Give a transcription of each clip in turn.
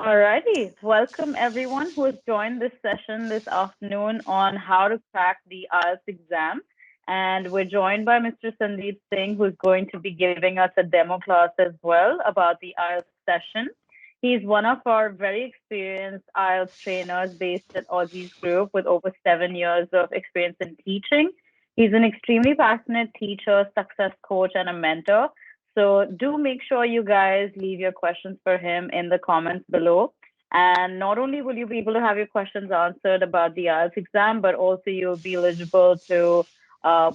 Alrighty, welcome everyone who has joined this session this afternoon on how to crack the IELTS exam. And we're joined by Mr. Sandeep Singh, who's going to be giving us a demo class as well about the IELTS session. He's one of our very experienced IELTS trainers based at Aussizz Group with over 7 years of experience in teaching. He's an extremely passionate teacher, success coach, and a mentor. So do make sure you guys leave your questions for him in the comments below. And not only will you be able to have your questions answered about the IELTS exam, but also you'll be eligible to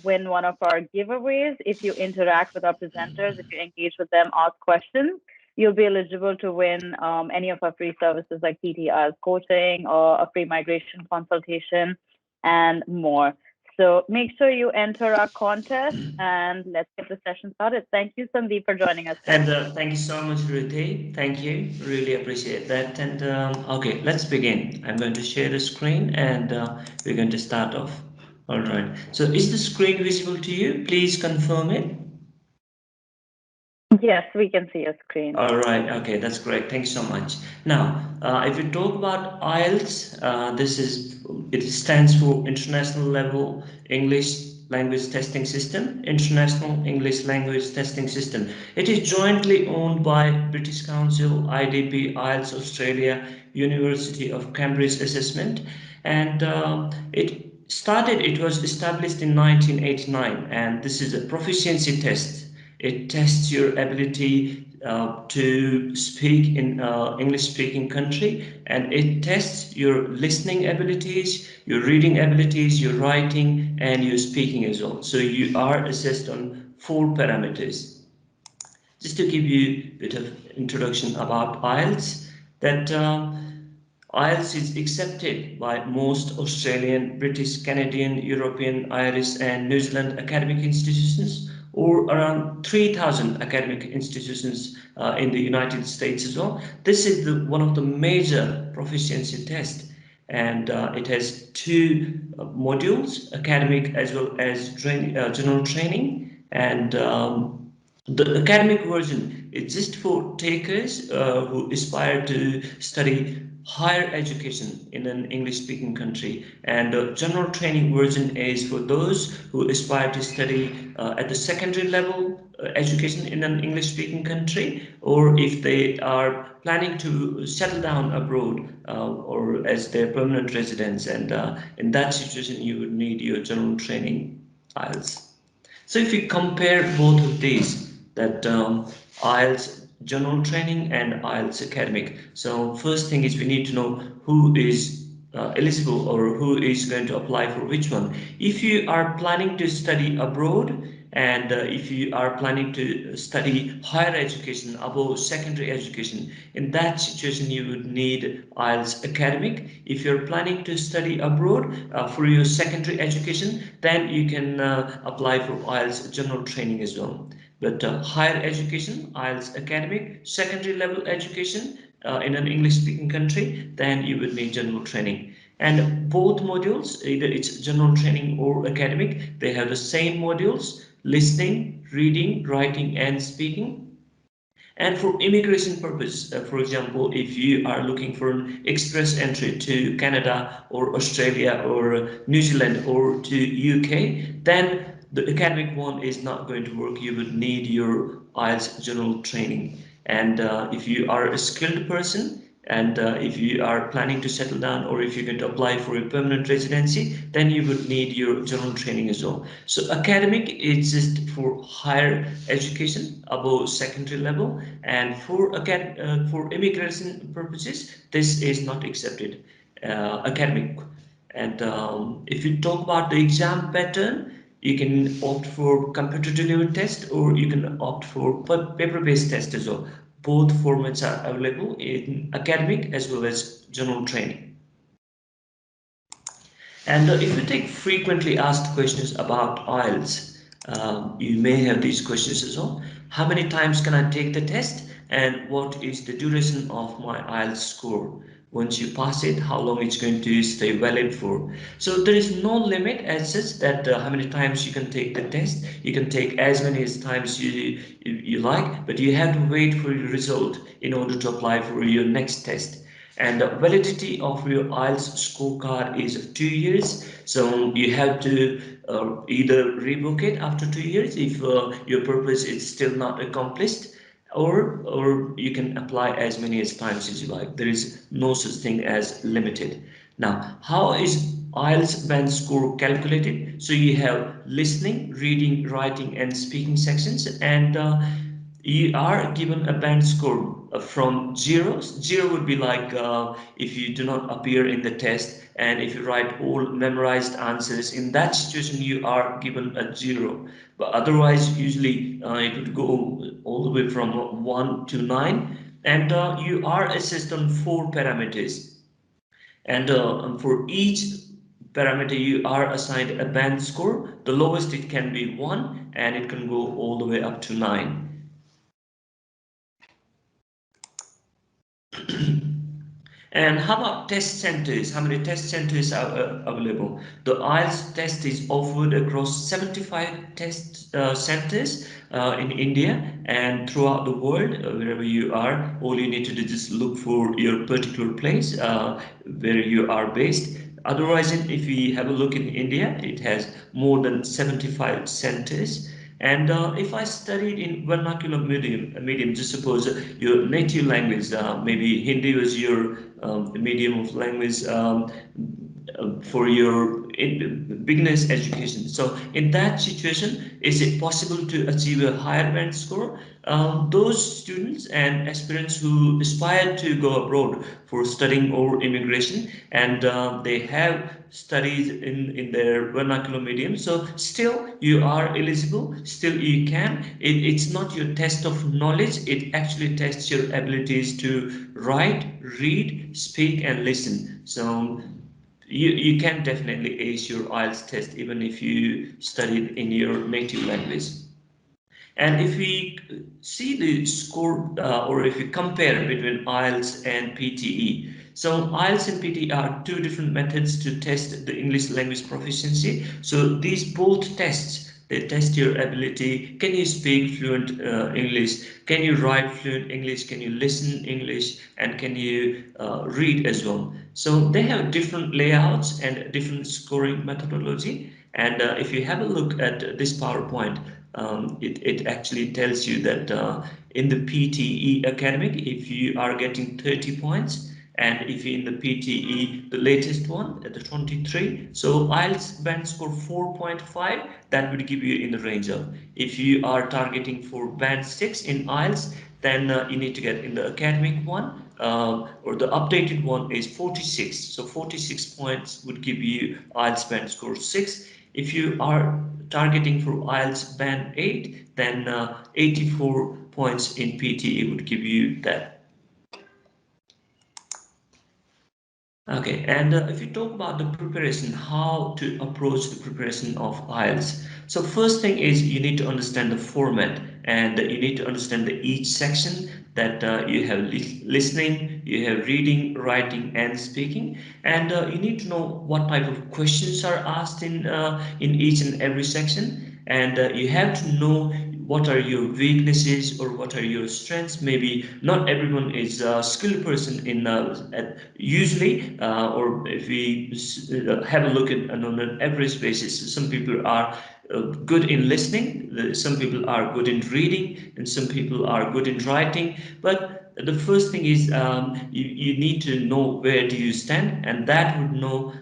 win one of our giveaways. If you interact with our presenters, if you engage with them, ask questions, you'll be eligible to win any of our free services like PT IELTS coaching or a free migration consultation and more. So make sure you enter our contest and let's get the session started. Thank you, Sandeep, for joining us. And thank you so much, Ruthie. Thank you. Really appreciate that. And okay, let's begin. I'm going to share the screen and we're going to start off. All right. So is the screen visible to you? Please confirm it. Yes, we can see your screen. All right. Okay, that's great. Thank you so much. Now, if we talk about IELTS, it stands for International Level English Language Testing System. International English Language Testing System. It is jointly owned by British Council, IDP, IELTS Australia, University of Cambridge Assessment, and it was established in 1989, and this is a proficiency test. It tests your ability to speak in English-speaking country, and it tests your listening abilities, your reading abilities, your writing, and your speaking as well. So you are assessed on 4 parameters. Just to give you a bit of introduction about IELTS, that IELTS is accepted by most Australian, British, Canadian, European, Irish, and New Zealand academic institutions, or around 3,000 academic institutions in the United States as well. This is one of the major proficiency tests, and it has 2 modules, academic as well as general training. And the academic version is just for takers who aspire to study higher education in an English-speaking country, and the general training version is for those who aspire to study at the secondary level education in an English-speaking country, or if they are planning to settle down abroad or as their permanent residents, and in that situation you would need your general training IELTS. So if you compare both of these, that IELTS general training and IELTS academic. So first thing is we need to know who is eligible or who is going to apply for which one. If you are planning to study abroad, and if you are planning to study higher education above secondary education, in that situation you would need IELTS academic. If you're planning to study abroad for your secondary education, then you can apply for IELTS general training as well. But higher education, IELTS academic, secondary level education in an English speaking country, then you will need general training. And both modules, either it's general training or academic, they have the same modules: listening, reading, writing, and speaking. And for immigration purpose, for example, if you are looking for an express entry to Canada or Australia or New Zealand or to UK, then the academic one is not going to work. You would need your IELTS general training. And if you are a skilled person, and if you are planning to settle down, or if you're going to apply for a permanent residency, then you would need your general training as well. So academic is just for higher education above secondary level, and for immigration purposes, this is not accepted, academic. And if you talk about the exam pattern, you can opt for computer delivered test, or you can opt for paper-based test as well. Both formats are available in academic as well as general training. And if you take frequently asked questions about IELTS, you may have these questions as well. How many times can I take the test? And what is the duration of my IELTS score? Once you pass it, how long it's going to stay valid for? So there is no limit as such that how many times you can take the test. You can take as many as times you like, but you have to wait for your result in order to apply for your next test. And the validity of your IELTS scorecard is 2 years. So you have to either rebook it after 2 years if your purpose is still not accomplished, or you can apply as many as times as you like. There is no such thing as limited. Now, how is IELTS band score calculated? So you have listening, reading, writing, and speaking sections, and you are given a band score from zeros. Zero would be like if you do not appear in the test, and if you write all memorized answers, in that situation you are given a zero. But otherwise, usually it would go all the way from 1 to 9, and you are assessed on four parameters. And for each parameter, you are assigned a band score. The lowest it can be 1, and it can go all the way up to 9. And how about test centers? How many test centers are available? The IELTS test is offered across 75 test centers in India and throughout the world. Wherever you are, all you need to do is look for your particular place where you are based. Otherwise, if we have a look in India, it has more than 75 centers. And if I studied in vernacular medium, just suppose your native language, maybe Hindi was your medium of language for your beginners education. So in that situation, is it possible to achieve a higher band score? Those students and aspirants who aspire to go abroad for studying or immigration, and they have studies in their vernacular medium, so still you are eligible, still you can. It's not your test of knowledge, it actually tests your abilities to write, read, speak, and listen. So you can definitely ace your IELTS test even if you studied in your native language. And if we see the score, or if we compare between IELTS and PTE, so IELTS and PTE are two different methods to test the English language proficiency. So these both tests, they test your ability. Can you speak fluent English? Can you write fluent English? Can you listen English? And can you read as well? So they have different layouts and different scoring methodology. And if you have a look at this PowerPoint, it actually tells you that in the PTE academic, if you are getting 30 points, and if in the PTE, the latest one at the 23, so IELTS band score 4.5, that would give you in the range of. If you are targeting for band 6 in IELTS, then you need to get in the academic one, or the updated one is 46. So 46 points would give you IELTS band score 6. If you are targeting for IELTS band 8, then 84 points in PTE would give you that. Okay, and if you talk about the preparation, how to approach the preparation of IELTS. So first thing is you need to understand the format, and you need to understand each section that you have listening, you have reading, writing, and speaking, and you need to know what type of questions are asked in each and every section, and you have to know what are your weaknesses or what are your strengths. Maybe not everyone is a skilled person in usually, or if we have a look at on an average basis, some people are good in listening, some people are good in reading, and some people are good in writing. But the first thing is you need to know where do you stand, and that would know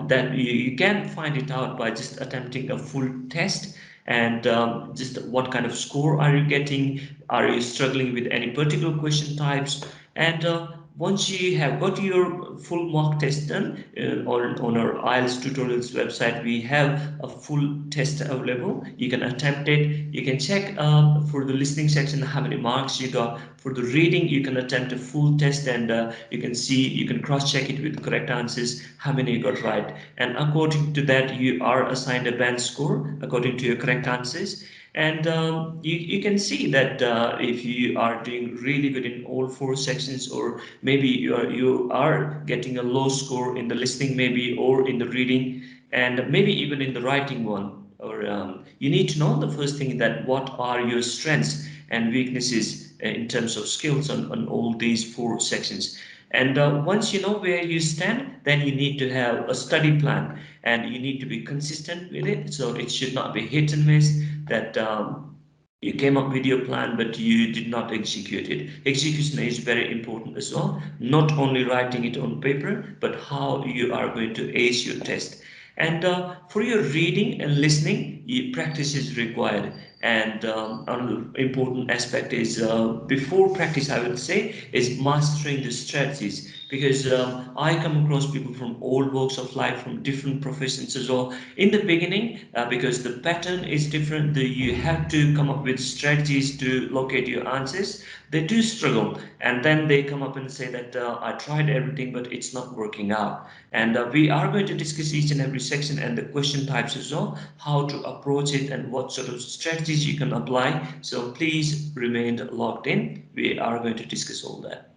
that you can find it out by just attempting a full test. And just what kind of score are you getting? Are you struggling with any particular question types? And once you have got your full mock test done, on our IELTS tutorials website, we have a full test available. You can attempt it. You can check for the listening section how many marks you got. For the reading, you can attempt a full test, and you can see, you can cross-check it with correct answers, how many you got right. And according to that, you are assigned a band score according to your correct answers. And you can see that if you are doing really good in all four sections, or maybe you are getting a low score in the listening, maybe, or in the reading, and maybe even in the writing one, or you need to know the first thing that what are your strengths and weaknesses in terms of skills on all these four sections. And once you know where you stand, then you need to have a study plan and you need to be consistent with it. So it should not be hit and miss that you came up with your plan, but you did not execute it. Execution is very important as well. Not only writing it on paper, but how you are going to ace your test. And for your reading and listening, practice is required. And another important aspect is before practice, I would say, is mastering the strategies. Because I come across people from all walks of life, from different professions as well. In the beginning, because the pattern is different, you have to come up with strategies to locate your answers. They do struggle, and then they come up and say that I tried everything, but it's not working out. And we are going to discuss each and every section and the question types as well, how to approach it and what sort of strategies you can apply. So please remain logged in. We are going to discuss all that.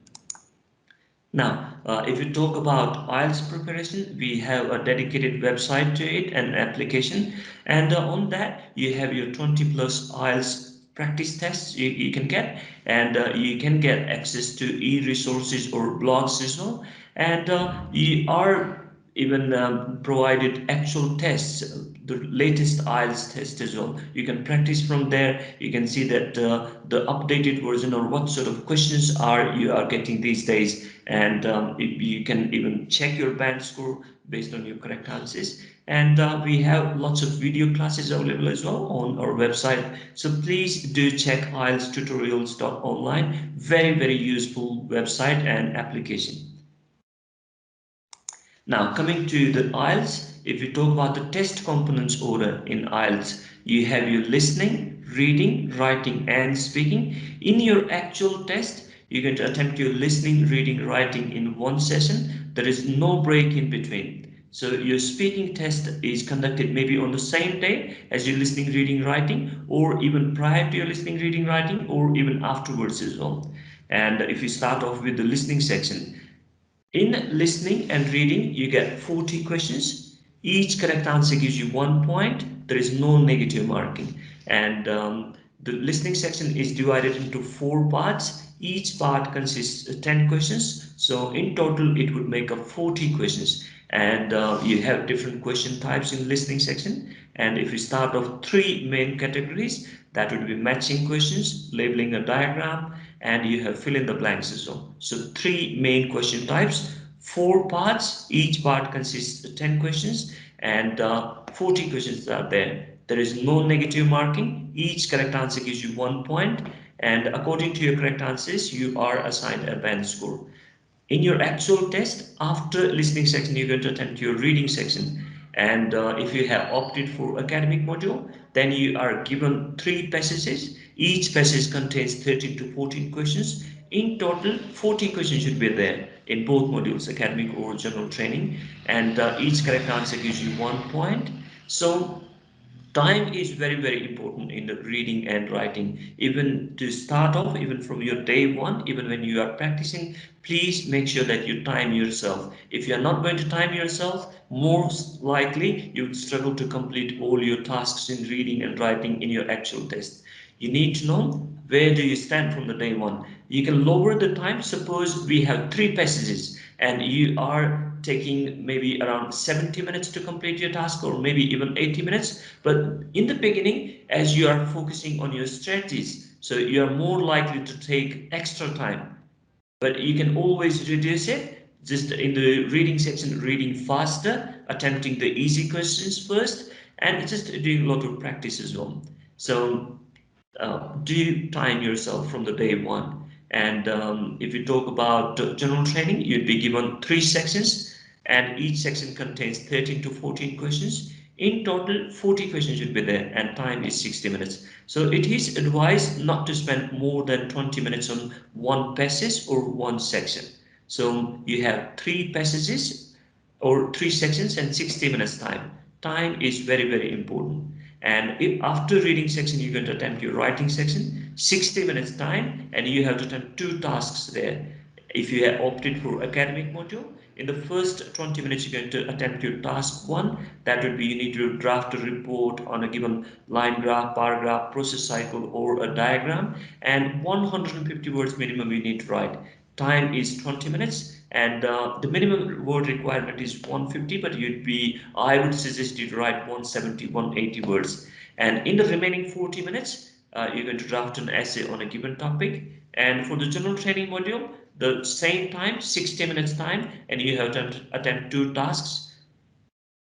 Now, if you talk about IELTS preparation, we have a dedicated website to it and application. And on that, you have your 20 plus IELTS practice tests you can get. And you can get access to e-resources or blogs as well. And you are even provided actual tests, the latest IELTS test as well. You can practice from there. You can see that the updated version or what sort of questions you are getting these days, and you can even check your band score based on your correct answers. And we have lots of video classes available as well on our website. So please do check IELTS Very, very useful website and application. Now, coming to the IELTS, if you talk about the test components order in IELTS, you have your listening, reading, writing, and speaking. In your actual test, you're going to attempt your listening, reading, writing in one session. There is no break in between. So your speaking test is conducted maybe on the same day as your listening, reading, writing, or even prior to your listening, reading, writing, or even afterwards as well. And if you start off with the listening section, in listening and reading, you get 40 questions. Each correct answer gives you 1 point. There is no negative marking. And the listening section is divided into 4 parts. Each part consists of 10 questions. So in total, it would make up 40 questions. And you have different question types in listening section. And if you start off 3 main categories, that would be matching questions, labeling a diagram, and you have fill in the blanks as well. So 3 main question types, 4 parts. Each part consists of 10 questions, and 40 questions are there. There is no negative marking. Each correct answer gives you 1 point, and according to your correct answers, you are assigned a band score. In your actual test, after listening section, you're going to attempt your reading section. And if you have opted for academic module, then you are given 3 passages. Each passage contains 13 to 14 questions. In total, 40 questions should be there in both modules, academic or general training. And each correct answer gives you 1 point. So time is very, very important in the reading and writing. Even to start off, even from your day one, even when you are practicing, please make sure that you time yourself. If you are not going to time yourself, most likely you would struggle to complete all your tasks in reading and writing in your actual test. You need to know where do you stand from the day one. You can lower the time. Suppose we have 3 passages and you are taking maybe around 70 minutes to complete your task, or maybe even 80 minutes. But in the beginning, as you are focusing on your strategies, so you are more likely to take extra time. But you can always reduce it just in the reading section, reading faster, attempting the easy questions first, and just doing a lot of practice as well. So do time yourself from the day one. And if you talk about general training, you'd be given 3 sections, and each section contains 13 to 14 questions. In total, 40 questions should be there, and time is 60 minutes. So it is advised not to spend more than 20 minutes on one passage or one section. So you have 3 passages or 3 sections and 60 minutes time. Time is very, very important. And if after reading section you're going to attempt your writing section, 60 minutes time, and you have to attempt 2 tasks there. If you have opted for academic module, in the first 20 minutes you're going to attempt your task 1. That would be you need to draft a report on a given line graph, bar graph, process cycle, or a diagram, and 150 words minimum you need to write. Time is 20 minutes, and the minimum word requirement is 150, but I would suggest you to write 170, 180 words. And in the remaining 40 minutes, you're going to draft an essay on a given topic. And for the general training module, the same time, 60 minutes time, and you have to attempt 2 tasks.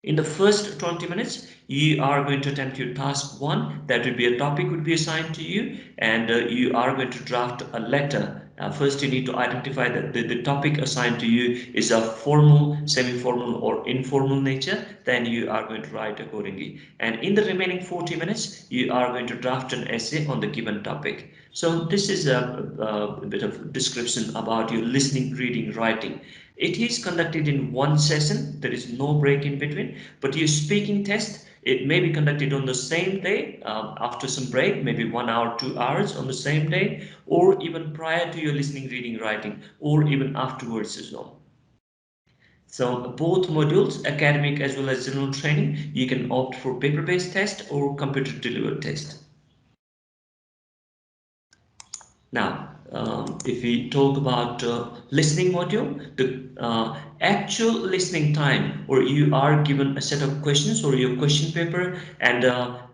In the first 20 minutes, you are going to attempt your task 1. That would be a topic would be assigned to you, and you are going to draft a letter. First, you need to identify that the topic assigned to you is of formal, semi-formal, or informal nature. Then you are going to write accordingly. And in the remaining 40 minutes, you are going to draft an essay on the given topic. So this is a bit of description about your listening, reading, writing. It is conducted in one session. There is no break in between. But your speaking test, it may be conducted on the same day after some break, maybe 1 hour, 2 hours on the same day, or even prior to your listening, reading, writing, or even afterwards as well. So both modules, academic as well as general training, you can opt for paper-based test or computer-delivered test. Now, if we talk about listening module, the actual listening time, or you are given a set of questions or your question paper, and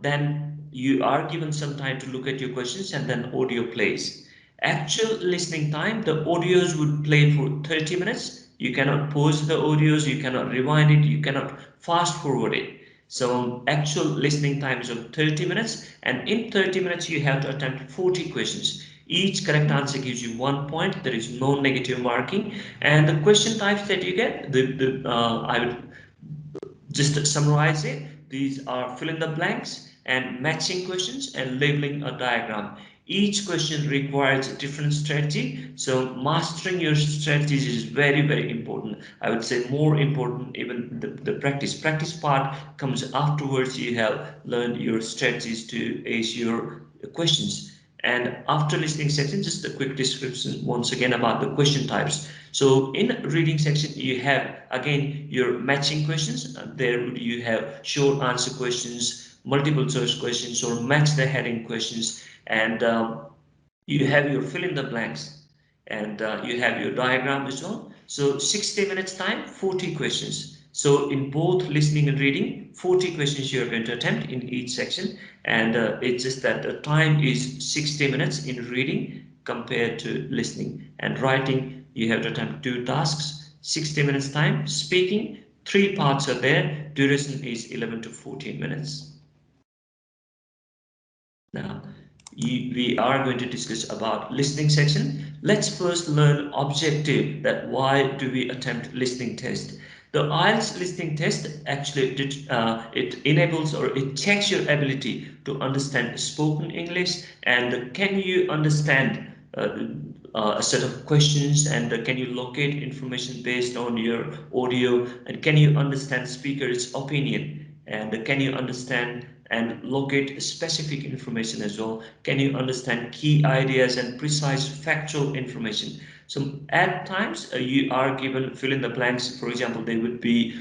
then you are given some time to look at your questions, and then audio plays. Actual listening time, the audios would play for 30 minutes. You cannot pause the audios, you cannot rewind it, you cannot fast forward it. So actual listening time is of 30 minutes, and in 30 minutes you have to attempt 40 questions. Each correct answer gives you 1 point. There is no negative marking. And the question types that you get, I would just summarize it. These are fill in the blanks and matching questions and labeling a diagram. Each question requires a different strategy. So mastering your strategies is very, very important. I would say more important even the practice. Practice part comes afterwards. You have learned your strategies to ace your questions. And after listening section, just a quick description once again about the question types. So in reading section, you have again your matching questions. There you have short answer questions, multiple choice questions, or match the heading questions, and you have your fill in the blanks, and you have your diagram as well. So 60 minutes time, 40 questions. So in both listening and reading, 40 questions you are going to attempt in each section, and it's just that the time is 60 minutes in reading compared to listening. And writing, you have to attempt 2 tasks, 60 minutes time. Speaking, 3 parts are there. Duration is 11 to 14 minutes. Now, we are going to discuss about listening section. Let's first learn objective, that why do we attempt listening test. The IELTS listening test actually it enables, or it checks your ability to understand spoken English, and can you understand a set of questions, and can you locate information based on your audio, and can you understand speaker's opinion, and can you understand and locate specific information as well. Can you understand key ideas and precise factual information? So at times you are given fill in the blanks. For example, they would be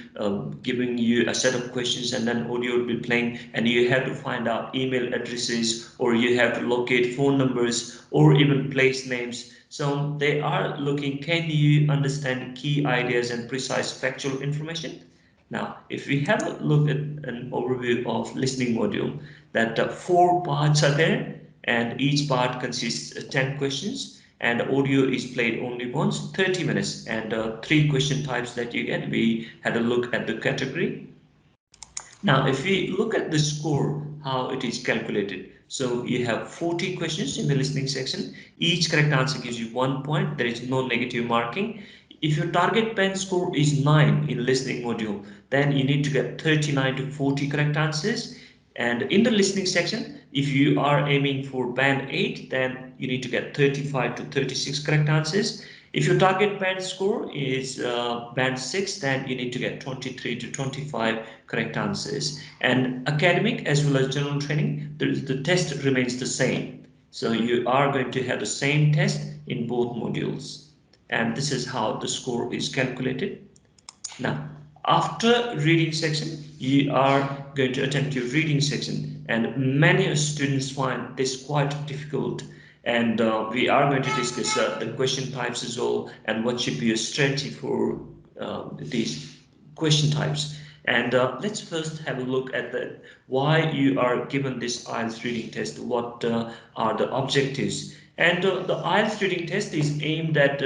giving you a set of questions, and then audio will be playing, and you have to find out email addresses, or you have to locate phone numbers, or even place names. So they are looking, can you understand key ideas and precise factual information? Now, if we have a look at an overview of listening module, that 4 parts are there, and each part consists of 10 questions, and audio is played only once, 30 minutes, and 3 question types that you get. We had a look at the category. Now, if we look at the score, how it is calculated. So you have 40 questions in the listening section. Each correct answer gives you 1 point. There is no negative marking. If your target pen score is 9 in listening module, then you need to get 39 to 40 correct answers. And in the listening section, if you are aiming for band 8, then you need to get 35 to 36 correct answers. If your target band score is band 6, then you need to get 23 to 25 correct answers. And academic as well as general training, the test remains the same. So you are going to have the same test in both modules. And this is how the score is calculated. Now, after reading section, you are going to attempt your reading section, and many students find this quite difficult. And we are going to discuss the question types as well, and what should be your strategy for these question types. And let's first have a look at the why you are given this IELTS reading test. What are the objectives? And the IELTS reading test is aimed at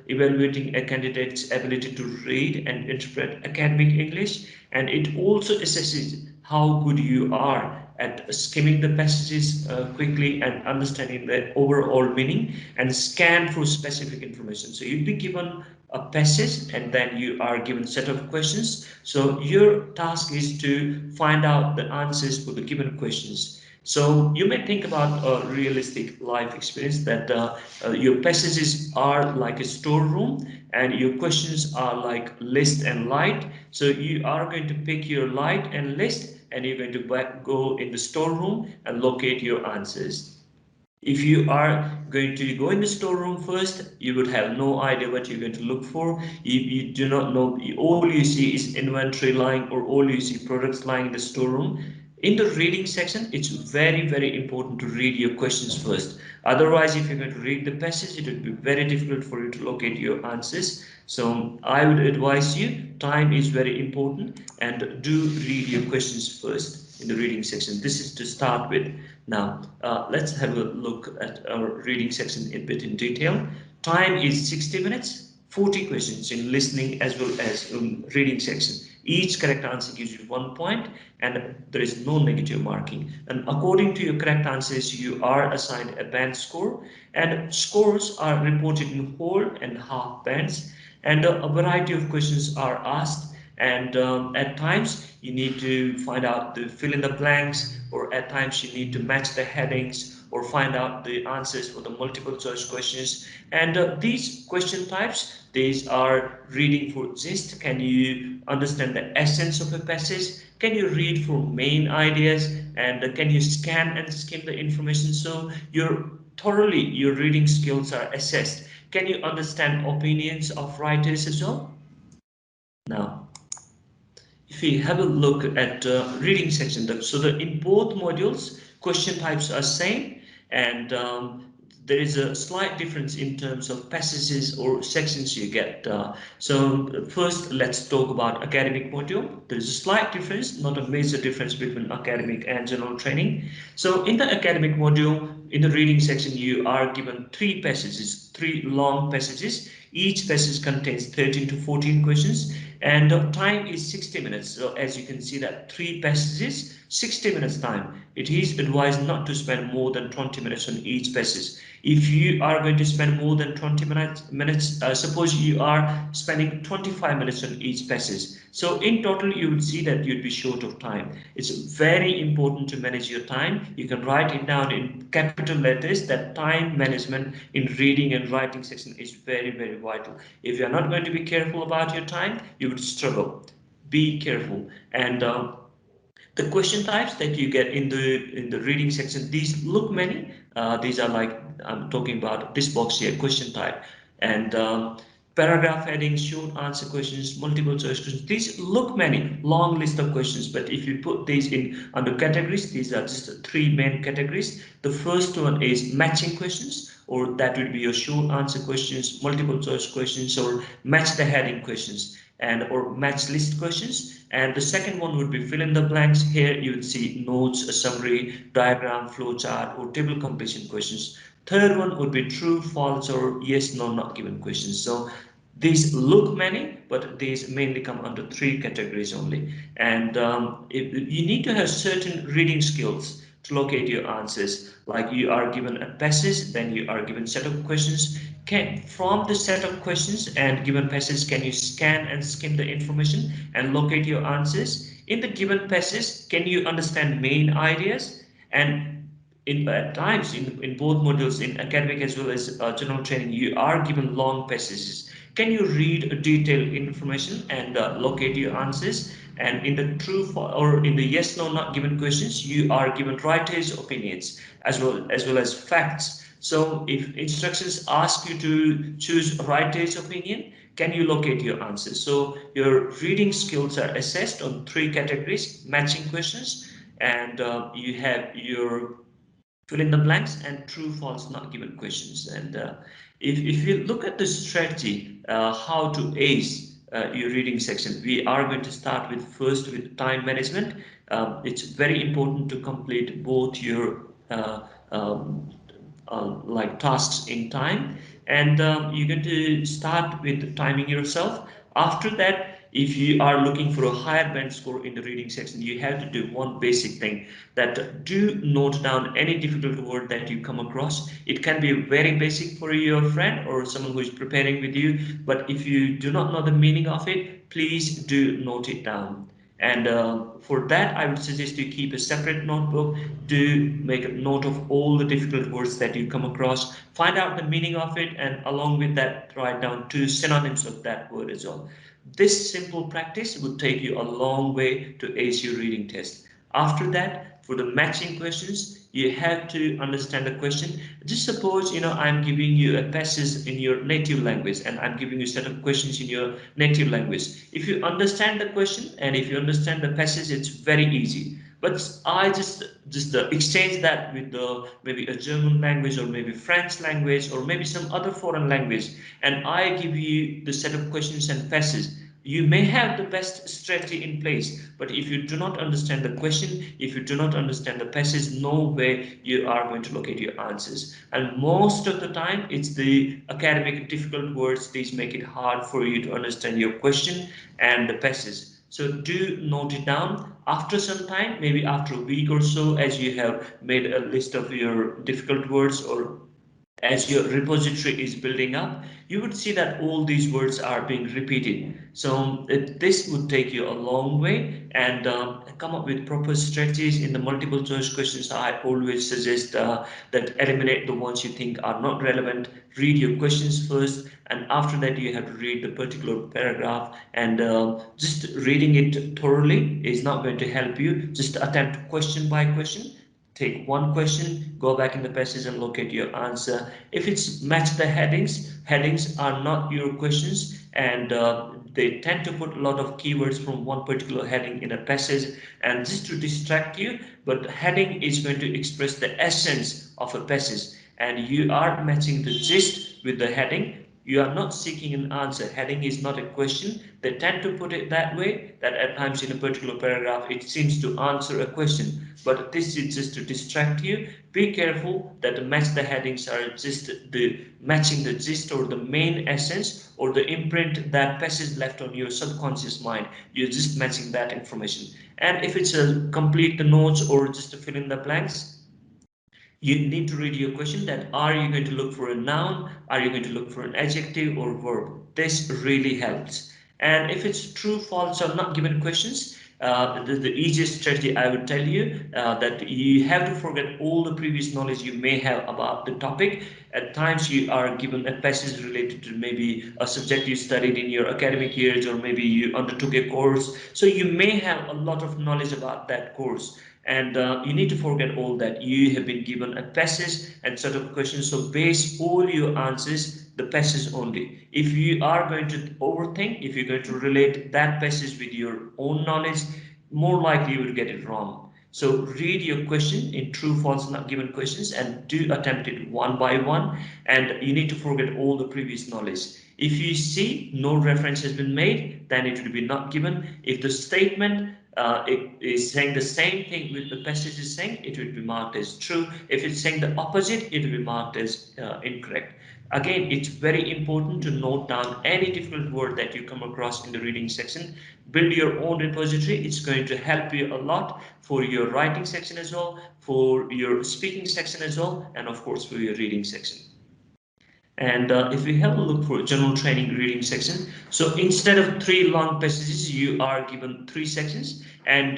evaluating a candidate's ability to read and interpret academic English, and it also assesses how good you are at skimming the passages quickly and understanding the overall meaning and scan for specific information. So you'll be given a passage and then you are given a set of questions. So your task is to find out the answers for the given questions. So you may think about a realistic life experience that your passages are like a storeroom and your questions are like list and light. So you are going to pick your light and list and you're going to go in the storeroom and locate your answers. If you are going to go in the storeroom first, you would have no idea what you're going to look for. You do not know, all you see is inventory lying, or all you see products lying in the storeroom. In the reading section, it's very important to read your questions first. Otherwise, if you're going to read the passage, it would be very difficult for you to locate your answers. So I would advise you, time is very important, and do read your questions first in the reading section. This is to start with. Now, let's have a look at our reading section a bit in detail. Time is 60 minutes, 40 questions in listening as well as reading section. Each correct answer gives you 1 point, and there is no negative marking. And according to your correct answers, you are assigned a band score, and scores are reported in whole and half bands, and a variety of questions are asked. And at times you need to find out the fill in the blanks, or at times you need to match the headings or find out the answers for the multiple choice questions. And these question types, these are reading for gist. Can you understand the essence of a passage? Can you read for main ideas? And can you scan and skim the information? So your reading skills are assessed. Can you understand opinions of writers as well? Now, if we have a look at reading section, in both modules, question types are same, and there is a slight difference in terms of passages or sections you get. So first, let's talk about academic module. There is a slight difference, not a major difference between academic and general training. So in the academic module, in the reading section, you are given three passages, three long passages. Each passage contains 13 to 14 questions, and the time is 60 minutes. So as you can see that three passages, 60 minutes time. It is advised not to spend more than 20 minutes on each passage. If you are going to spend more than 20 minutes, suppose you are spending 25 minutes on each passage. So in total, you would see that you'd be short of time. It's very important to manage your time. You can write it down in capital letters that time management in reading and writing section is very vital. If you're not going to be careful about your time, you would struggle. Be careful. And the question types that you get in the reading section, these look many. These are like, I'm talking about this box here, question type, and paragraph headings, short answer questions, multiple choice questions. These look many, long list of questions, but if you put these in under categories, these are just three main categories. The first one is matching questions, or that would be your short answer questions, multiple choice questions, or match the heading questions, and or match list questions. And the second one would be fill in the blanks. Here you would see notes, a summary, diagram, flow chart, or table completion questions. Third one would be true, false, or yes, no, not given questions. So these look many, but these mainly come under three categories only. And you need to have certain reading skills to locate your answers. Like you are given a passage, then you are given set of questions. From the set of questions and given passage, can you scan and skim the information and locate your answers? In the given passage, can you understand main ideas? And at times in both modules, in academic as well as general training, you are given long passages. Can you read detailed information and locate your answers? And in the or in the yes no not given questions, you are given writers opinions as well as facts. So if instructions ask you to choose writer's opinion, can you locate your answers? So your reading skills are assessed on three categories: matching questions, and you have your fill in the blanks, and true, false, not given questions. And if you look at the strategy, how to ace your reading section, we are going to start with first with time management. It's very important to complete both your like tasks in time, and you're going to start with timing yourself. After that, if you are looking for a higher band score in the reading section, you have to do one basic thing, that do note down any difficult word that you come across. It can be very basic for your friend or someone who is preparing with you, but if you do not know the meaning of it, please do note it down. And for that, I would suggest you keep a separate notebook. Do make a note of all the difficult words that you come across. Find out the meaning of it, and along with that, write down 2 synonyms of that word as well. This simple practice would take you a long way to ace your reading test. After that, for the matching questions, you have to understand the question. Just suppose, I'm giving you a passage in your native language, and I'm giving you a set of questions in your native language. If you understand the question and if you understand the passage, it's very easy. But I just exchange that with the maybe a German language, or maybe French language, or maybe some other foreign language, and I give you the set of questions and passages. You may have the best strategy in place, but if you do not understand the question, if you do not understand the passage, no way you are going to locate your answers. And most of the time, it's the academic difficult words. These make it hard for you to understand your question and the passage. So do note it down. After some time, maybe after a week or so, as you have made a list of your difficult words, or as your repository is building up, you would see that all these words are being repeated. So this would take you a long way, and come up with proper strategies. In the multiple choice questions, I always suggest that eliminate the ones you think are not relevant. Read your questions first, and after that you have to read the particular paragraph, and just reading it thoroughly is not going to help you. Just attempt question by question. Take one question, go back in the passage and locate your answer. If it's match the headings, headings are not your questions, and they tend to put a lot of keywords from one particular heading in a passage, and just to distract you. But heading is going to express the essence of a passage, and you are matching the gist with the heading. You are not seeking an answer. Heading is not a question. They tend to put it that way, that at times in a particular paragraph it seems to answer a question, but this is just to distract you. Be careful that the match the headings are just the matching the gist or the main essence or the imprint that passage left on your subconscious mind. You're just matching that information. And if it's a complete the notes or just to fill in the blanks, you need to read your question, that are you going to look for a noun, are you going to look for an adjective or verb. This really helps. And if it's true, false, or not given questions, the easiest strategy I would tell you, that you have to forget all the previous knowledge you may have about the topic. At times you are given a passage related to maybe a subject you studied in your academic years, or maybe you undertook a course, so you may have a lot of knowledge about that course, and you need to forget all that. You have been given a passage and set of questions, so base all your answers the passage only. If you are going to overthink, if you're going to relate that passage with your own knowledge, more likely you will get it wrong. So read your question in true, false, not given questions, and do attempt it one by one, and you need to forget all the previous knowledge. If you see no reference has been made, then it will be not given. If the statement it is saying the same thing with the passage is saying, it will be marked as true. If it's saying the opposite, it will be marked as incorrect. Again, it's very important to note down any difficult word that you come across in the reading section. Build your own repository. It's going to help you a lot for your writing section as well, for your speaking section as well, and of course for your reading section. And if we have a look for general training reading section, so instead of 3 long passages, you are given 3 sections, and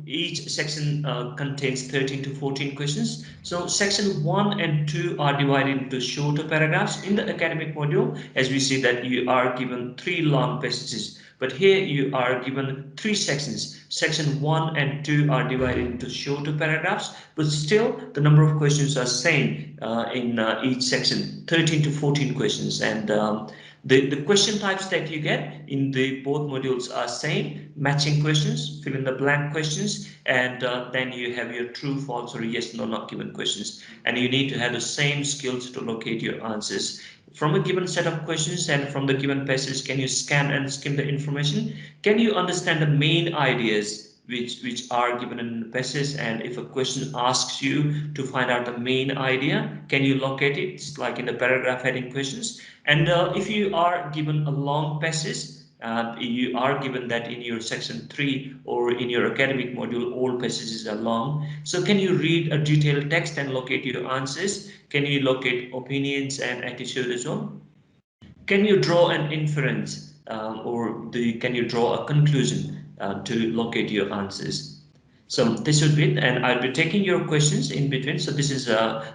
each section contains 13 to 14 questions. So section 1 and 2 are divided into shorter paragraphs. In the academic module, as we see that you are given 3 long passages, but here you are given 3 sections. Section 1 and 2 are divided into shorter paragraphs, but still the number of questions are same in each section, 13 to 14 questions. And The question types that you get in the both modules are same: matching questions, fill in the blank questions, and then you have your true, false, or yes, no, not given questions. And you need to have the same skills to locate your answers. From a given set of questions and from the given passage, can you scan and skim the information? Can you understand the main ideas which are given in the passage? And if a question asks you to find out the main idea, can you locate it? It's like in the paragraph heading questions. And if you are given a long passage, you are given that in your section 3 or in your academic module, all passages are long. So can you read a detailed text and locate your answers? Can you locate opinions and attitude as well? Can you draw an inference can you draw a conclusion to locate your answers? So this would be it, and I'll be taking your questions in between. So this is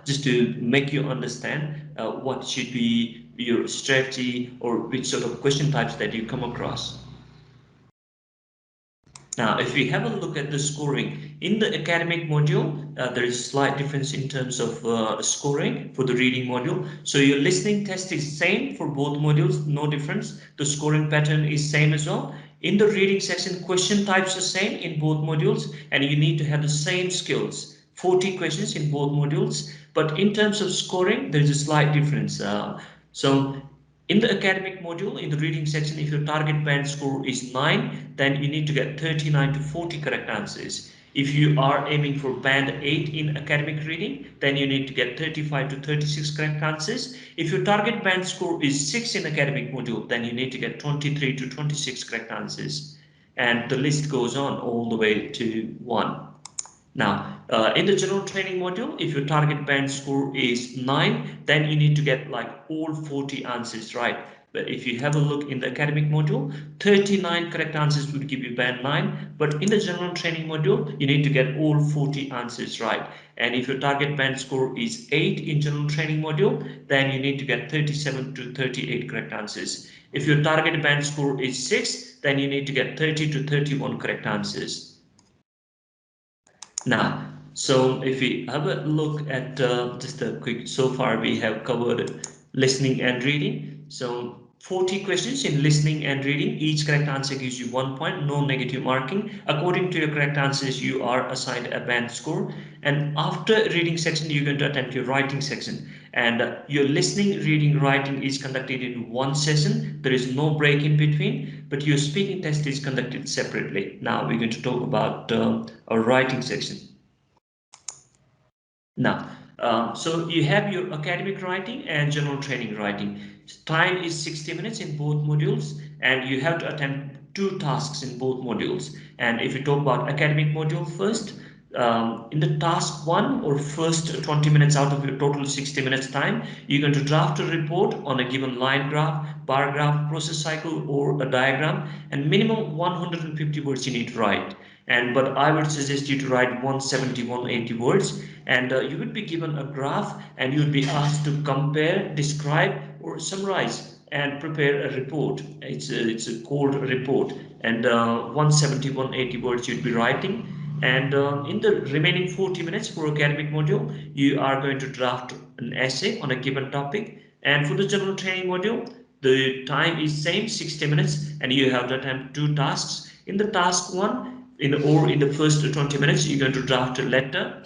just to make you understand what should be your strategy or which sort of question types that you come across. Now, if we have a look at the scoring in the academic module, there is a slight difference in terms of scoring for the reading module. So your listening test is same for both modules, no difference. The scoring pattern is same as well. In the reading section, question types are same in both modules, and you need to have the same skills. 40 questions in both modules, but in terms of scoring, there is a slight difference. So in the academic module, in the reading section, if your target band score is 9, then you need to get 39 to 40 correct answers. If you are aiming for band 8 in academic reading, then you need to get 35 to 36 correct answers. If your target band score is 6 in academic module, then you need to get 23 to 26 correct answers. And the list goes on all the way to 1. Now, in the general training module, if your target band score is 9, then you need to get like all 40 answers right. But if you have a look in the academic module, 39 correct answers would give you band 9. But in the general training module, you need to get all 40 answers right. And if your target band score is 8 in general training module, then you need to get 37 to 38 correct answers. If your target band score is 6, then you need to get 30 to 31 correct answers. Now, so if we have a look at just a quick, so far we have covered listening and reading. So 40 questions in listening and reading. Each correct answer gives you 1 point, no negative marking. According to your correct answers, you are assigned a band score. And after reading section, you're going to attempt your writing section. And your listening, reading, writing is conducted in one session. There is no break in between, but your speaking test is conducted separately. Now we're going to talk about our writing section. Now, so you have your academic writing and general training writing. Time is 60 minutes in both modules, and you have to attempt 2 tasks in both modules. And if you talk about academic module first, in the task 1 or first 20 minutes out of your total 60 minutes time, you're going to draft a report on a given line graph, bar graph, process cycle, or a diagram, and minimum 150 words you need to write. But I would suggest you to write 170, 180 words, and you would be given a graph, and you would be asked to compare, describe, or summarize and prepare a report. It's a called report, and 170, 180 words you'd be writing. And in the remaining 40 minutes for academic module, you are going to draft an essay on a given topic. And for the general training module, the time is same, 60 minutes, and you have to attempt 2 tasks. In the task 1, in the first 20 minutes, you're going to draft a letter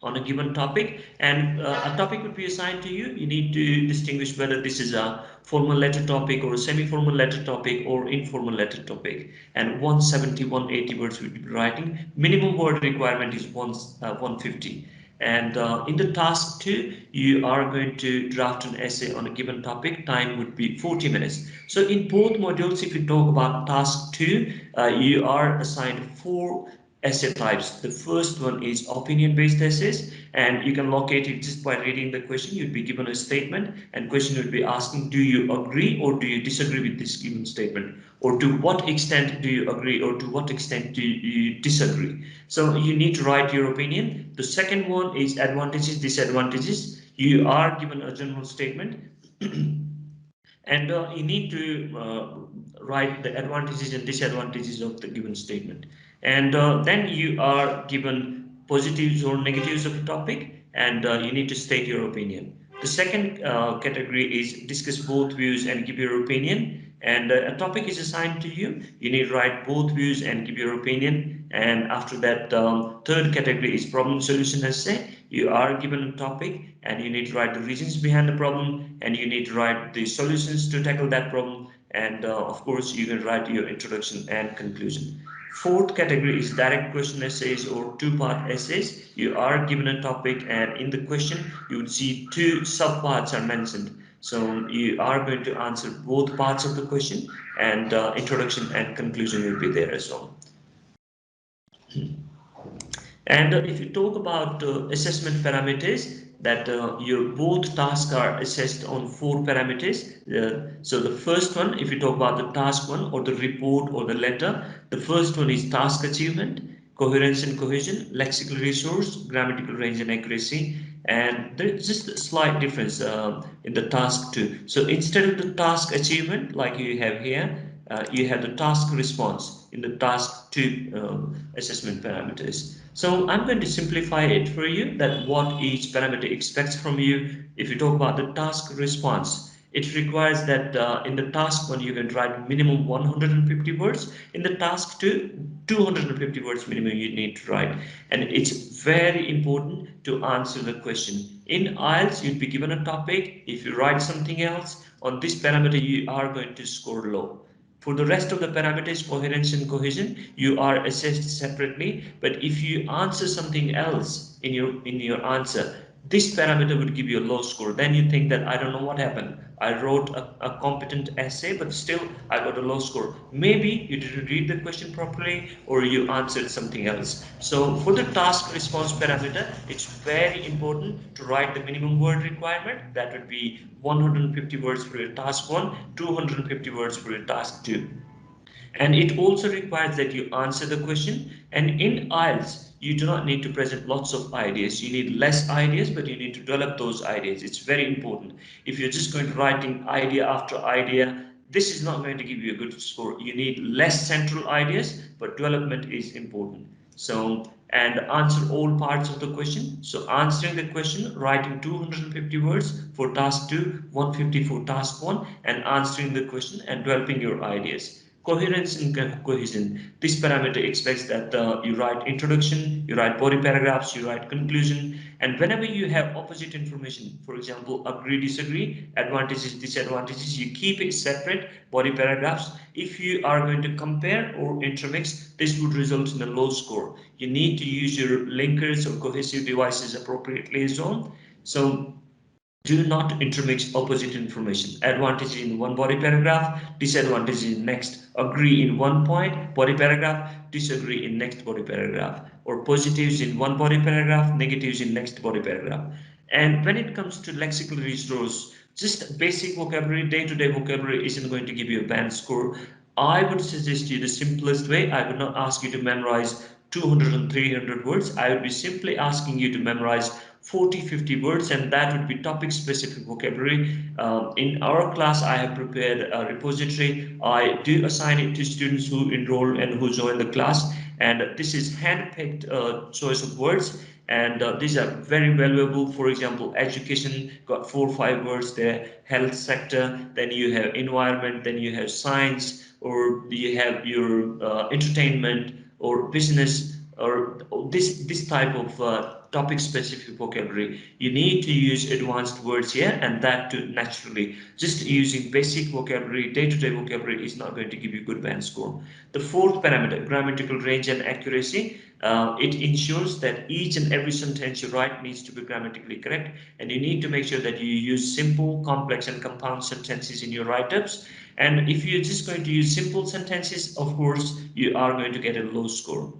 on a given topic, and a topic would be assigned to you. You need to distinguish whether this is a formal letter topic or a semi-formal letter topic or informal letter topic. And 170, 180 words would be writing. Minimum word requirement is 150. And in the task 2, you are going to draft an essay on a given topic. Time would be 40 minutes. So in both modules, if you talk about task 2, you are assigned 4 essay types. The first one is opinion-based essays, and you can locate it just by reading the question. You'd be given a statement, and question would be asking, do you agree or do you disagree with this given statement? Or to what extent do you agree, or to what extent do you disagree? So you need to write your opinion. The second one is advantages, disadvantages. You are given a general statement and you need to write the advantages and disadvantages of the given statement. And then you are given positives or negatives of the topic, and you need to state your opinion. The second category is discuss both views and give your opinion. And a topic is assigned to you. You need to write both views and give your opinion. And after that, third category is problem solution essay. You are given a topic and you need to write the reasons behind the problem and you need to write the solutions to tackle that problem. And of course, you can write your introduction and conclusion. Fourth category is direct question essays or two-part essays. You are given a topic and in the question you would see two subparts are mentioned. So you are going to answer both parts of the question and introduction and conclusion will be there as well. And if you talk about assessment parameters, that your both tasks are assessed on four parameters. So the first one, if you talk about the task one or the report or the letter, the first one is task achievement, coherence and cohesion, lexical resource, grammatical range and accuracy. And there's just a slight difference in the task two. So instead of the task achievement, like you have here, you have the task response in the task two assessment parameters. So I'm going to simplify it for you that what each parameter expects from you. If you talk about the task response, it requires that in the task one you can write minimum 150 words. In the task two, 250 words minimum you need to write. And it's very important to answer the question. In IELTS, you'll be given a topic. If you write something else on this parameter, you are going to score low. For the rest of the parameters, coherence and cohesion, you are assessed separately. But if you answer something else in your answer, this parameter would give you a low score. Then you think that I don't know what happened. I wrote a competent essay, but still I got a low score. Maybe you didn't read the question properly or you answered something else. So for the task response parameter, it's very important to write the minimum word requirement. That would be 150 words for your task one, 250 words for your task two. And it also requires that you answer the question. And in IELTS, you do not need to present lots of ideas. You need less ideas, but you need to develop those ideas. It's very important. If you're just going to writing idea after idea, this is not going to give you a good score. You need less central ideas, but development is important. So, and answer all parts of the question. So answering the question, writing 250 words for task 2, 150 for task 1, and answering the question and developing your ideas. Coherence and cohesion. This parameter expects that you write introduction, you write body paragraphs, you write conclusion, and whenever you have opposite information, for example, agree, disagree, advantages, disadvantages, you keep it separate, body paragraphs. If you are going to compare or intermix, this would result in a low score. You need to use your linkers or cohesive devices appropriately as well. So do not intermix opposite information. Advantage in one body paragraph, disadvantage in next. Agree in one point, body paragraph, disagree in next body paragraph. Or positives in one body paragraph, negatives in next body paragraph. And when it comes to lexical resource, just basic vocabulary, day-to-day vocabulary isn't going to give you a band score. I would suggest you the simplest way. I would not ask you to memorize 200 and 300 words. I would be simply asking you to memorize 40-50 words, and that would be topic specific vocabulary. In our class, I have prepared a repository. I do assign it to students who enroll and who join the class, and this is hand-picked choice of words, and these are very valuable. For example, education got 4 or 5 words there, health sector, then you have environment, then you have science, or you have your entertainment or business, or this type of topic specific vocabulary. You need to use advanced words here, and that too naturally. Just using basic vocabulary, day-to-day vocabulary is not going to give you good band score. The fourth parameter, grammatical range and accuracy, it ensures that each and every sentence you write needs to be grammatically correct, and you need to make sure that you use simple, complex and compound sentences in your write-ups. And if you're just going to use simple sentences, of course you are going to get a low score.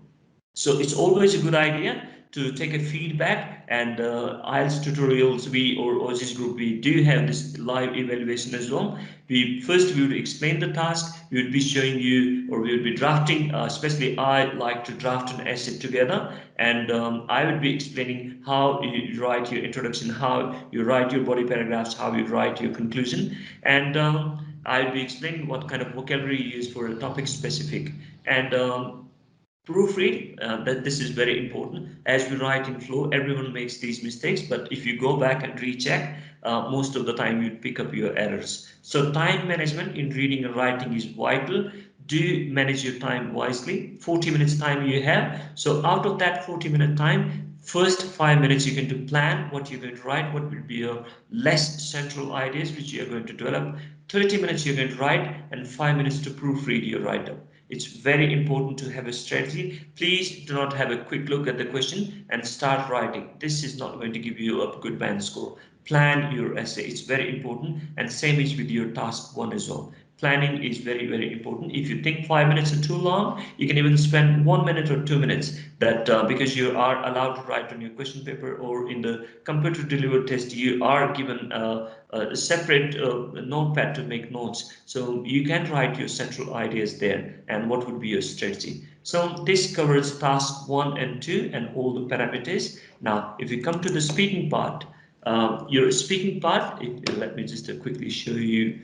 So it's always a good idea to take a feedback, and IELTS tutorials, we or Aussizz group, we do have this live evaluation as well. We would explain the task, we would be showing you, or we would be drafting, especially I like to draft an essay together, and I would be explaining how you write your introduction, how you write your body paragraphs, how you write your conclusion, and I'll be explaining what kind of vocabulary you use for a topic specific. And Proofread, that this is very important. As we write in flow, everyone makes these mistakes, but if you go back and recheck, most of the time you pick up your errors. So time management in reading and writing is vital. Do manage your time wisely. 40 minutes time you have. So out of that 40-minute time, first 5 minutes you can to plan what you're going to write, what will be your less central ideas which you are going to develop. 30 minutes you're going to write, and 5 minutes to proofread your write-up. It's very important to have a strategy. Please do not have a quick look at the question and start writing. This is not going to give you a good band score. Plan your essay. It's very important, and same is with your task one as well. Planning is very important. If you think 5 minutes are too long, you can even spend 1 minute or 2 minutes. That because you are allowed to write on your question paper, or in the computer delivered test, you are given a separate notepad to make notes. So you can write your central ideas there and what would be your strategy. So this covers task 1 and 2 and all the parameters. Now, if we come to the speaking part, your speaking part, let me just quickly show you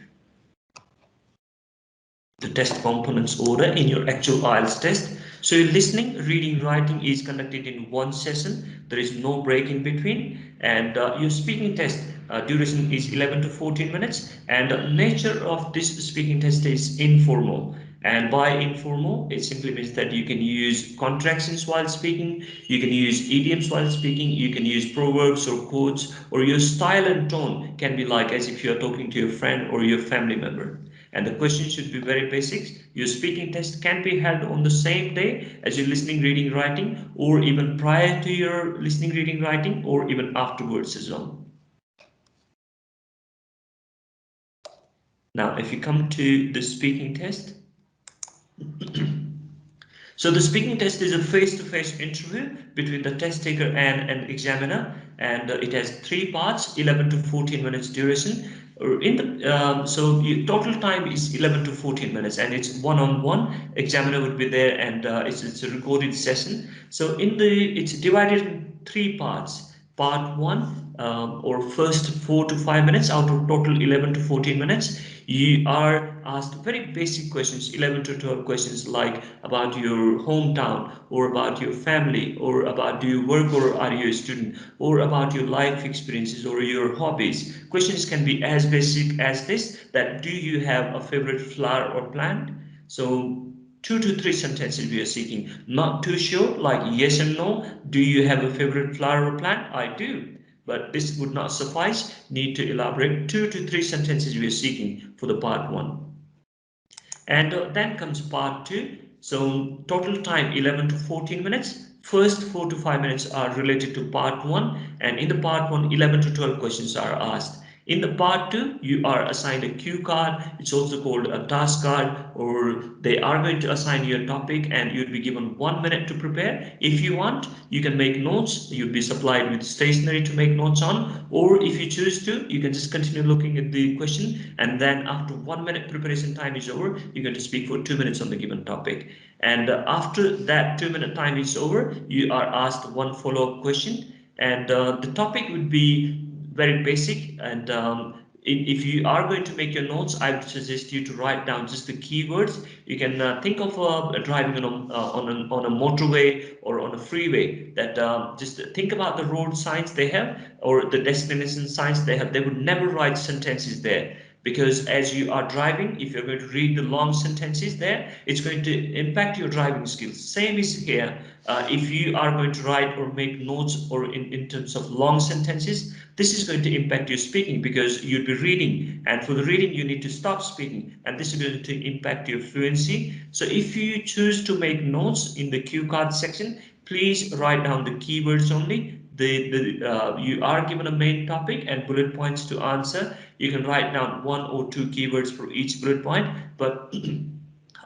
the test components order in your actual IELTS test. So your listening, reading, writing is conducted in one session. There is no break in between. And your speaking test duration is 11 to 14 minutes. And the nature of this speaking test is informal. And by informal, it simply means that you can use contractions while speaking, you can use idioms while speaking, you can use proverbs or quotes, or your style and tone can be like as if you are talking to your friend or your family member. And the question should be very basic. Your speaking test can be held on the same day as your listening, reading, writing, or even prior to your listening, reading, writing, or even afterwards as well. Now, if you come to the speaking test, so the speaking test is a face-to-face interview between the test taker and an examiner, and it has 3 parts, 11 to 14 minutes duration. So your total time is 11 to 14 minutes, and it's one-on-one. Examiner would be there, and it's a recorded session. So it's divided in 3 parts. Part one, or first 4 to 5 minutes out of total 11 to 14 minutes, you are asked very basic questions, 11 to 12 questions, like about your hometown, or about your family, or about do you work or are you a student, or about your life experiences or your hobbies. Questions can be as basic as this, that do you have a favorite flower or plant? So 2 to 3 sentences we are seeking, not too short, like yes and no. Do you have a favorite flower or plant? I do. But this would not suffice. Need to elaborate. 2 to 3 sentences we are seeking for the part one. And then comes part two. So total time 11 to 14 minutes. First 4 to 5 minutes are related to part one, and in the part one, 11 to 12 questions are asked. In the part two, you are assigned a cue card. It's also called a task card, or they are going to assign you a topic and you'll be given 1 minute to prepare. If you want, you can make notes. You'll be supplied with stationery to make notes on, or if you choose to, you can just continue looking at the question, and then after 1 minute preparation time is over, you're going to speak for 2 minutes on the given topic. And after that 2 minute time is over, you are asked one follow-up question, and the topic would be very basic. And if you are going to make your notes, I would suggest you to write down just the keywords. You can think of driving on a motorway or on a freeway, that just think about the road signs they have or the destination signs they have. They would never write sentences there, because as you are driving, if you're going to read the long sentences there, it's going to impact your driving skills. Same is here. If you are going to write or make notes or in terms of long sentences, this is going to impact your speaking, because you'll be reading, and for the reading you need to stop speaking, and this is going to impact your fluency. So if you choose to make notes in the cue card section, please write down the keywords only. You are given a main topic and bullet points to answer. You can write down 1 or 2 keywords for each bullet point, but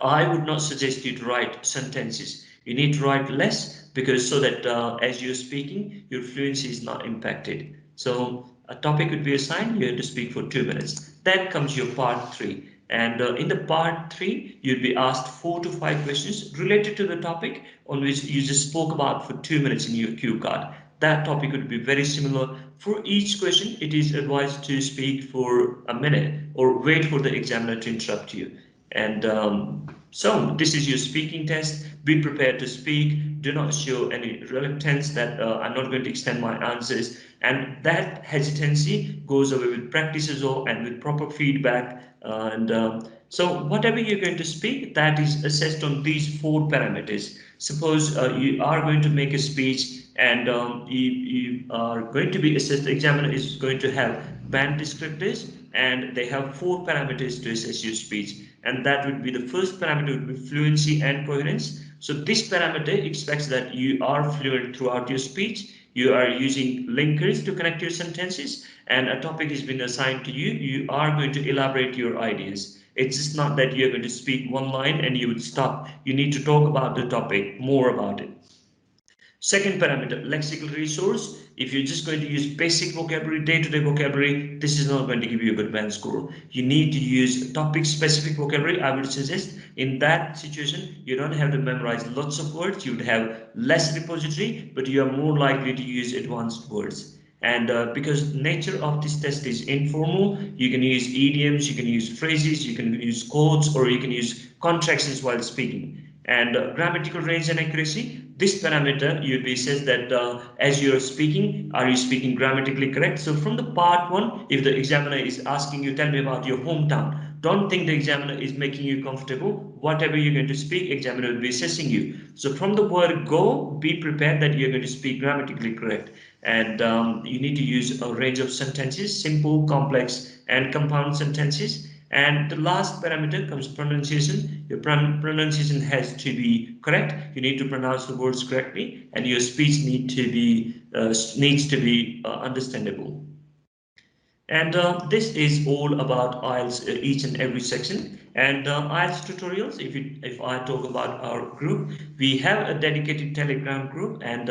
I would not suggest you to write sentences. You need to write less, because so that as you're speaking, your fluency is not impacted. So a topic would be assigned, you have to speak for 2 minutes. Then comes your part three. And in the part three, you'll be asked 4 to 5 questions related to the topic on which you just spoke about for 2 minutes in your cue card. That topic would be very similar. For each question, it is advised to speak for a minute or wait for the examiner to interrupt you. And So this is your speaking test. Be prepared to speak. Do not show any reluctance that I'm not going to extend my answers. And that hesitancy goes away with practice as well and with proper feedback. So whatever you're going to speak, that is assessed on these four parameters. Suppose you are going to make a speech and you are going to be assessed. The examiner is going to have band descriptors and they have four parameters to assess your speech, and that would be the first parameter would be fluency and coherence. So this parameter expects that you are fluent throughout your speech, you are using linkers to connect your sentences, and a topic has been assigned to you, you are going to elaborate your ideas. It's just not that you're going to speak one line and you would stop. You need to talk about the topic, more about it. Second parameter, lexical resource. If you're just going to use basic vocabulary, day-to-day vocabulary, this is not going to give you a good band score. You need to use topic-specific vocabulary. I would suggest in that situation, you don't have to memorize lots of words. You would have less repository, but you are more likely to use advanced words. And because nature of this test is informal, you can use idioms, you can use phrases, you can use quotes, or you can use contractions while speaking. And grammatical range and accuracy, this parameter you'd be says that as you're speaking, are you speaking grammatically correct? So from the part one, if the examiner is asking you, tell me about your hometown, don't think the examiner is making you comfortable. Whatever you're going to speak, examiner will be assessing you. So from the word go, be prepared that you're going to speak grammatically correct. And you need to use a range of sentences, simple, complex, and compound sentences. And the last parameter comes pronunciation. Your pronunciation has to be correct. You need to pronounce the words correctly, and your speech needs to be understandable. And this is all about IELTS, each and every section. And IELTS tutorials, if I talk about our group, we have a dedicated Telegram group, and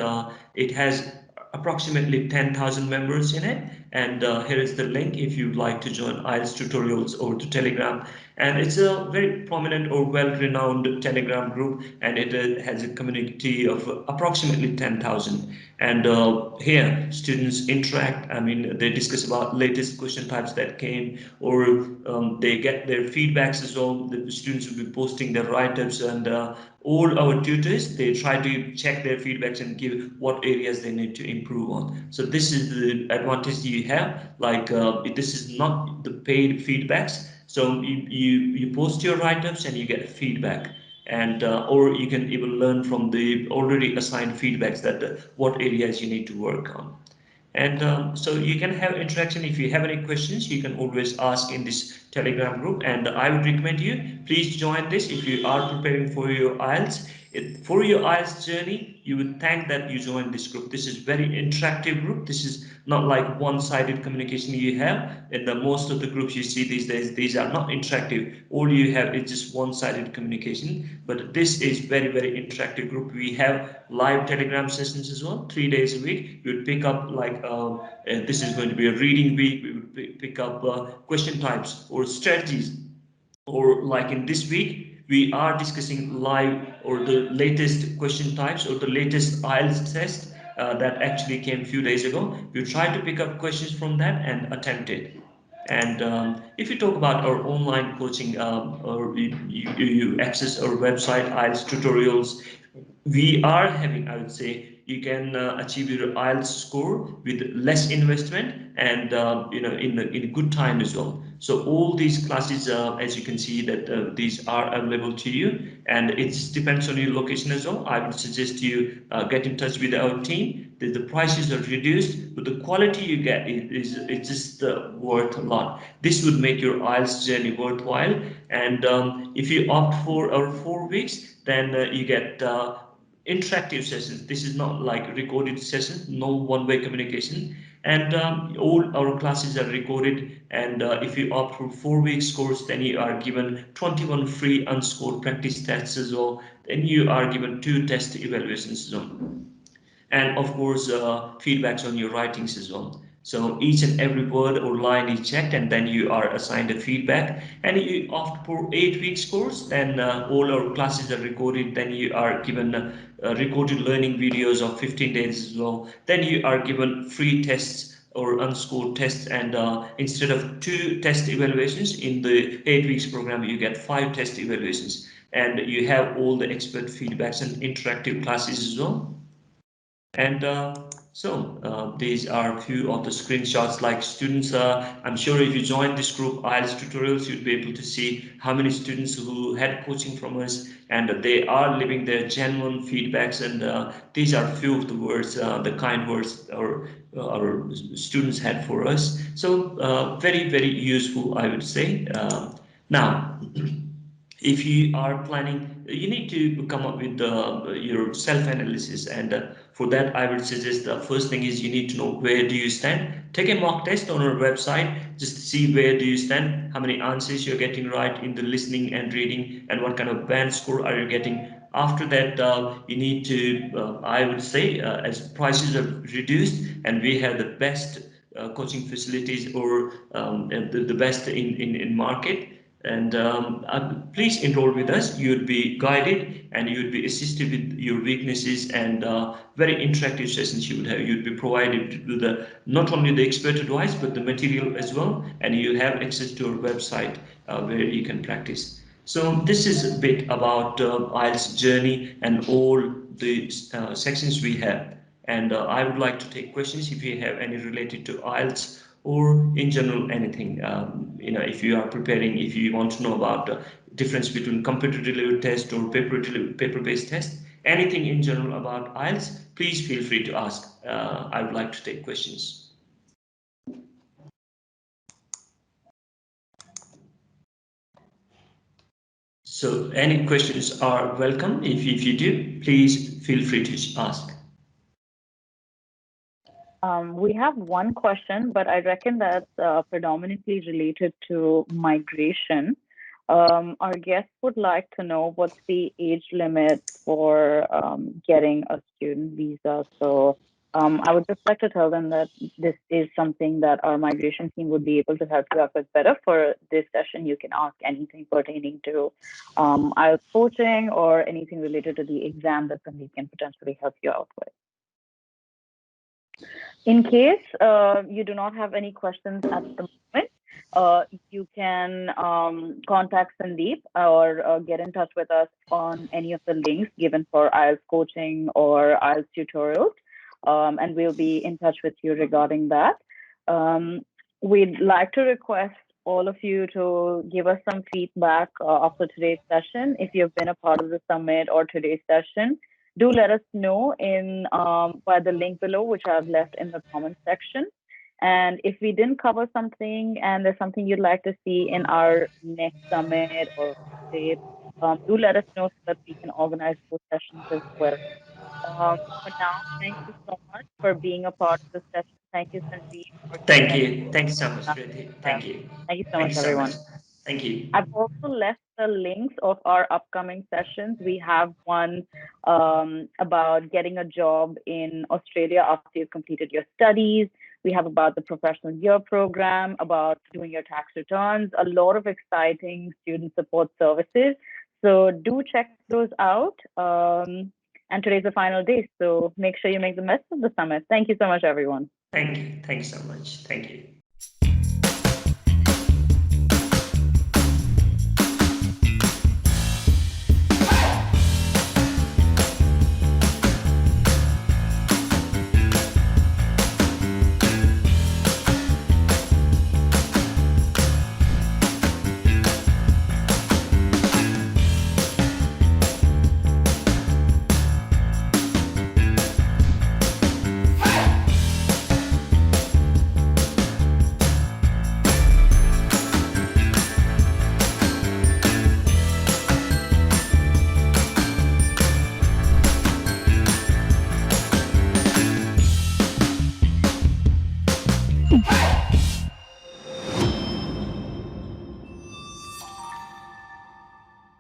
it has approximately 10,000 members in it. And here is the link if you'd like to join IELTS tutorials over to Telegram. And it's a very prominent or well-renowned Telegram group, and it has a community of approximately 10,000. And here students interact. I mean, they discuss about latest question types that came, or they get their feedbacks as well. The students will be posting their write-ups, and all our tutors, they try to check their feedbacks and give what areas they need to improve on. So this is the advantage you have. Like this is not the paid feedbacks. So you post your write-ups and you get feedback, and or you can even learn from the already assigned feedbacks that what areas you need to work on. And so you can have interaction. If you have any questions, you can always ask in this Telegram group, and I would recommend you please join this if you are preparing for your IELTS. For your IELTS journey, you would thank that you joined this group. This is very interactive group. This is not like one-sided communication you have in the most of the groups you see these days. These are not interactive. All you have is just one-sided communication. But this is very interactive group. We have live Telegram sessions as well, 3 days a week. We would pick up like this is going to be a reading week. We would pick up question types or strategies, or like in this week we are discussing live or the latest question types or the latest IELTS test that actually came a few days ago. We try to pick up questions from that and attempt it. And if you talk about our online coaching, or you access our website, IELTS tutorials, we are having, I would say, you can achieve your IELTS score with less investment, and in a good time as well. So all these classes, as you can see, that these are available to you, and it depends on your location as well. I would suggest you get in touch with our team. The prices are reduced, but the quality you get is it's just worth a lot. This would make your IELTS journey worthwhile. And if you opt for our 4 weeks, then you get interactive sessions. This is not like recorded sessions, no one-way communication. And all our classes are recorded. And if you opt for 4 weeks course, then you are given 21 free unscored practice tests as well. Then you are given 2 test evaluations as well, and of course feedbacks on your writings as well. So each and every word or line is checked, and then you are assigned a feedback. And you opt for 8 weeks course, then all our classes are recorded. Then you are given recorded learning videos of 15 days as well. Then you are given free tests or unscored tests, and instead of 2 test evaluations in the 8 weeks program, you get 5 test evaluations. and you have all the expert feedbacks and interactive classes as well. And these are a few of the screenshots. Like students, I'm sure if you join this group, IELTS tutorials, you'd be able to see how many students who had coaching from us, and they are leaving their genuine feedbacks. And these are a few of the words, the kind words our students had for us. So very, very useful, I would say. Now, if you are planning, you need to come up with your self-analysis, and for that I would suggest the first thing is you need to know where do you stand. Take a mock test on our website, just see where do you stand, how many answers you're getting right in the listening and reading, and what kind of band score are you getting. After that, you need to, I would say, as prices are reduced and we have the best coaching facilities, or the best in market, and please enroll with us. You would be guided and you would be assisted with your weaknesses, and very interactive sessions you would have. You'd be provided with not only the expert advice but the material as well, and you have access to our website where you can practice. So this is a bit about IELTS journey and all the sections we have. And I would like to take questions if you have any related to IELTS, or in general anything. If you are preparing, if you want to know about the difference between computer delivered test or paper-based test, anything in general about IELTS, please feel free to ask. I would like to take questions. So any questions are welcome. If you do, please feel free to ask. We have one question, but I reckon that's predominantly related to migration. Our guest would like to know what's the age limit for getting a student visa. So I would just like to tell them that this is something that our migration team would be able to help you out with better. For this session, you can ask anything pertaining to IELTS coaching or anything related to the exam that Sandeep can potentially help you out with. In case you do not have any questions at the moment, you can contact Sandeep or get in touch with us on any of the links given for IELTS coaching or IELTS tutorials, and we'll be in touch with you regarding that. We'd like to request all of you to give us some feedback after today's session. If you've been a part of the summit or today's session, do let us know in by the link below, which I've left in the comment section. And if we didn't cover something and there's something you'd like to see in our next summit or tape, do let us know so that we can organize those sessions as well. For now, thank you so much for being a part of the session. Thank you, Sandeep. Thank you. Thank you so much, Riddhi. Thank you. Thank you so Thank much, you so much. everyone. Thank you. I've also left the links of our upcoming sessions. We have one about getting a job in Australia after you've completed your studies. We have about the professional year program, about doing your tax returns, a lot of exciting student support services. So do check those out. And today's the final day, so make sure you make the best of the summit. Thank you so much, everyone. Thank you. Thank you so much. Thank you.